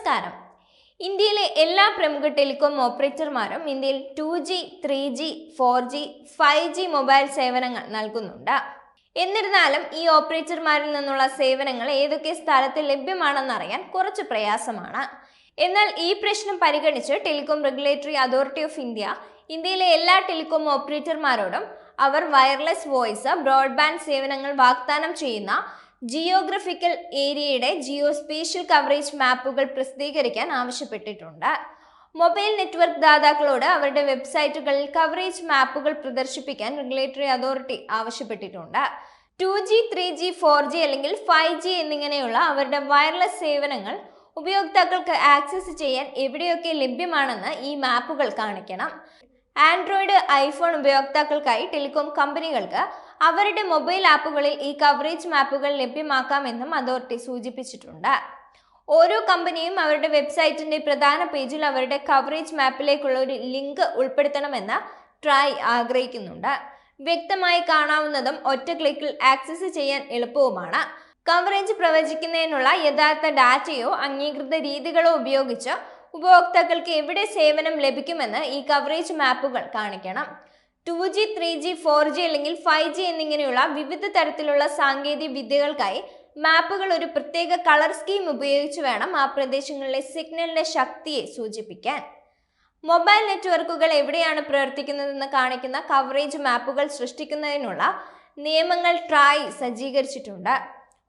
നമസ്കാരം. ഇന്ത്യയിലെ എല്ലാ പ്രമുഖ ടെലികോം ഓപ്പറേറ്റർമാരും ഇന്ത്യയിൽ 2G, 3G, 4G, 5G mobile സേവനങ്ങൾ നൽകുന്നുണ്ട്. എന്നിരുന്നാലും ഈ ഓപ്പറേറ്റർമാരിൽ നിന്നുള്ള സേവനങ്ങൾ ഏതൊക്കെ സ്ഥലത്ത് ലഭ്യമാണെന്നറിയാൻ കുറച്ച് പ്രയാസമാണ്. എന്നാൽ ഈ പ്രശ്നം പരിഗണിച്ച് ടെലികോം റെഗുലേറ്ററി അതോറിറ്റി ഓഫ് ഇന്ത്യയിലെ എല്ലാ ടെലികോം ഓപ്പറേറ്റർമാരോടും അവർ വയർലെസ് വോയിസ്, ബ്രോഡ്ബാൻഡ് സേവനങ്ങൾ വാഗ്ദാനം ചെയ്യുന്ന ജിയോഗ്രഫിക്കൽ ഏരിയയുടെ ജിയോസ്പേഷ്യൽ കവറേജ് മാപ്പുകൾ പ്രസിദ്ധീകരിക്കാൻ ആവശ്യപ്പെട്ടിട്ടുണ്ട്. മൊബൈൽ നെറ്റ്വർക്ക് ദാതാക്കളോട് അവരുടെ വെബ്സൈറ്റുകളിൽ കവറേജ് മാപ്പുകൾ പ്രദർശിപ്പിക്കാൻ റെഗുലേറ്ററി അതോറിറ്റി ആവശ്യപ്പെട്ടിട്ടുണ്ട്. 2G, 3G, 4G അല്ലെങ്കിൽ 5G എന്നിങ്ങനെയുള്ള അവരുടെ വയർലെസ് സേവനങ്ങൾ ഉപയോക്താക്കൾക്ക് ആക്സസ് ചെയ്യാൻ എവിടെയൊക്കെ ലഭ്യമാണെന്ന് ഈ മാപ്പുകൾ കാണിക്കണം. ആൻഡ്രോയിഡ്, ഐഫോൺ ഉപയോക്താക്കൾക്കായി ടെലികോം കമ്പനികൾക്ക് അവരുടെ മൊബൈൽ ആപ്പുകളിൽ ഈ കവറേജ് മാപ്പുകൾ ലഭ്യമാക്കാമെന്നും അതോറിറ്റി സൂചിപ്പിച്ചിട്ടുണ്ട്. ഓരോ കമ്പനിയും അവരുടെ വെബ്സൈറ്റിന്റെ പ്രധാന പേജിൽ അവരുടെ കവറേജ് മാപ്പിലേക്കുള്ള ഒരു ലിങ്ക് ഉൾപ്പെടുത്തണമെന്ന് ട്രായ് ആഗ്രഹിക്കുന്നുണ്ട്. വ്യക്തമായി കാണാവുന്നതും ഒറ്റ ക്ലിക്കിൽ ആക്സസ് ചെയ്യാൻ എളുപ്പവുമാണ്. കവറേജ് പ്രവചിക്കുന്നതിനുള്ള യഥാർത്ഥ ഡാറ്റയോ അംഗീകൃത രീതികളോ ഉപയോഗിച്ച് ഉപഭോക്താക്കൾക്ക് എവിടെ സേവനം ലഭിക്കുമെന്ന് ഈ കവറേജ് മാപ്പുകൾ കാണിക്കണം. 2G, 3G, 4G അല്ലെങ്കിൽ 5G എന്നിങ്ങനെയുള്ള വിവിധ തരത്തിലുള്ള സാങ്കേതിക വിദ്യകൾക്കായി മാപ്പുകൾ ഒരു പ്രത്യേക കളർ സ്കീം ഉപയോഗിച്ച് വേണം ആ പ്രദേശങ്ങളിലെ സിഗ്നലിന്റെ ശക്തിയെ സൂചിപ്പിക്കാൻ. മൊബൈൽ നെറ്റ്വർക്കുകൾ എവിടെയാണ് പ്രവർത്തിക്കുന്നതെന്ന് കാണിക്കുന്ന കവറേജ് മാപ്പുകൾ സൃഷ്ടിക്കുന്നതിനുള്ള നിയമങ്ങൾ ട്രായ് സജ്ജീകരിച്ചിട്ടുണ്ട്.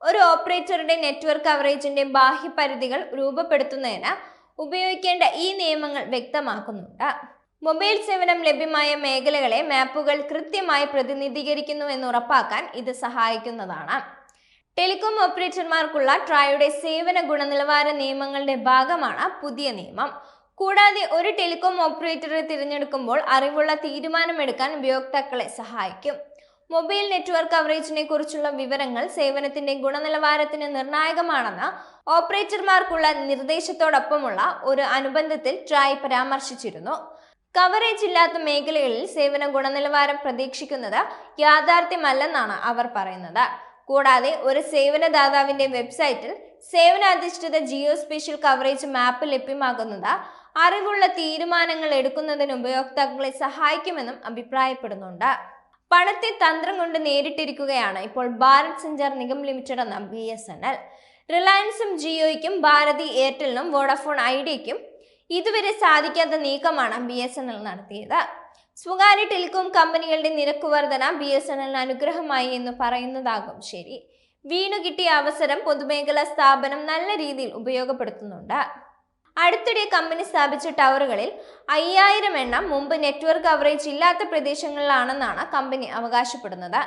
ഒരു ഓപ്പറേറ്ററുടെ നെറ്റ്വർക്ക് കവറേജിന്റെ ബാഹ്യപരിധികൾ രൂപപ്പെടുത്തുന്നതിന് ഉപയോഗിക്കേണ്ട ഈ നിയമങ്ങൾ വ്യക്തമാക്കുന്നുണ്ട്. മൊബൈൽ സേവനം ലഭ്യമായ മേഖലകളെ മാപ്പുകൾ കൃത്യമായി പ്രതിനിധീകരിക്കുന്നുവെന്ന് ഉറപ്പാക്കാൻ ഇത് സഹായിക്കുന്നതാണ്. ടെലികോം ഓപ്പറേറ്റർമാർക്കുള്ള ട്രായുടെ സേവന ഗുണനിലവാര നിയമങ്ങളുടെ ഭാഗമാണ് പുതിയ നിയമം. കൂടാതെ ഒരു ടെലികോം ഓപ്പറേറ്ററെ തിരഞ്ഞെടുക്കുമ്പോൾ അറിവുള്ള തീരുമാനമെടുക്കാൻ ഉപയോക്താക്കളെ സഹായിക്കും. മൊബൈൽ നെറ്റ്വർക്ക് കവറേജിനെ കുറിച്ചുള്ള വിവരങ്ങൾ സേവനത്തിന്റെ ഗുണനിലവാരത്തിന് നിർണായകമാണെന്ന് ഓപ്പറേറ്റർമാർക്കുള്ള നിർദ്ദേശത്തോടൊപ്പമുള്ള ഒരു അനുബന്ധത്തിൽ ട്രായ് പരാമർശിച്ചിരുന്നു. കവറേജ് ഇല്ലാത്ത മേഖലകളിൽ സേവന ഗുണനിലവാരം പ്രതീക്ഷിക്കുന്നത് യാഥാർത്ഥ്യമല്ലെന്നാണ് അവർ പറയുന്നത്. കൂടാതെ ഒരു സേവനദാതാവിന്റെ വെബ്സൈറ്റിൽ സേവനാധിഷ്ഠിത ജിയോസ്പേഷ്യൽ കവറേജ് മാപ്പ് ലഭ്യമാകുന്നത് അറിവുള്ള തീരുമാനങ്ങൾ എടുക്കുന്നതിന് ഉപയോക്താക്കളെ സഹായിക്കുമെന്നും അഭിപ്രായപ്പെടുന്നുണ്ട്. പണത്തെ തന്ത്രം കൊണ്ട് നേരിട്ടിരിക്കുകയാണ് ഇപ്പോൾ ഭാരത് സഞ്ചാർ നിഗം ലിമിറ്റഡ് എന്ന BSNL. റിലയൻസും ജിയോയ്ക്കും ഭാരതി എയർടെലിനും വോഡഫോൺ ഐഡിയയ്ക്കും ഇതുവരെ സാധിക്കാത്ത നീക്കമാണ് BSNL നടത്തിയത്. സ്വകാര്യ ടെലികോം കമ്പനികളുടെ നിരക്ക് വർധന BSNLന് അനുഗ്രഹമായി എന്ന് പറയുന്നതാകും ശരി. വീണു കിട്ടിയ അവസരം പൊതുമേഖലാ സ്ഥാപനം നല്ല രീതിയിൽ ഉപയോഗപ്പെടുത്തുന്നുണ്ട്. അടുത്തിടെ കമ്പനി സ്ഥാപിച്ച ടവറുകളിൽ 5000 എണ്ണം മുമ്പ് നെറ്റ്വർക്ക് കവറേജ് ഇല്ലാത്ത പ്രദേശങ്ങളിലാണെന്നാണ് കമ്പനി അവകാശപ്പെടുന്നത്.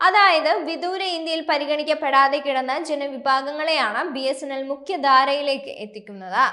അതായത് വിദൂര ഇന്ത്യയിൽ പരിഗണിക്കപ്പെടാതെ കിടന്ന ജനവിഭാഗങ്ങളെയാണ് BSNL മുഖ്യധാരയിലേക്ക് എത്തിക്കുന്നത്.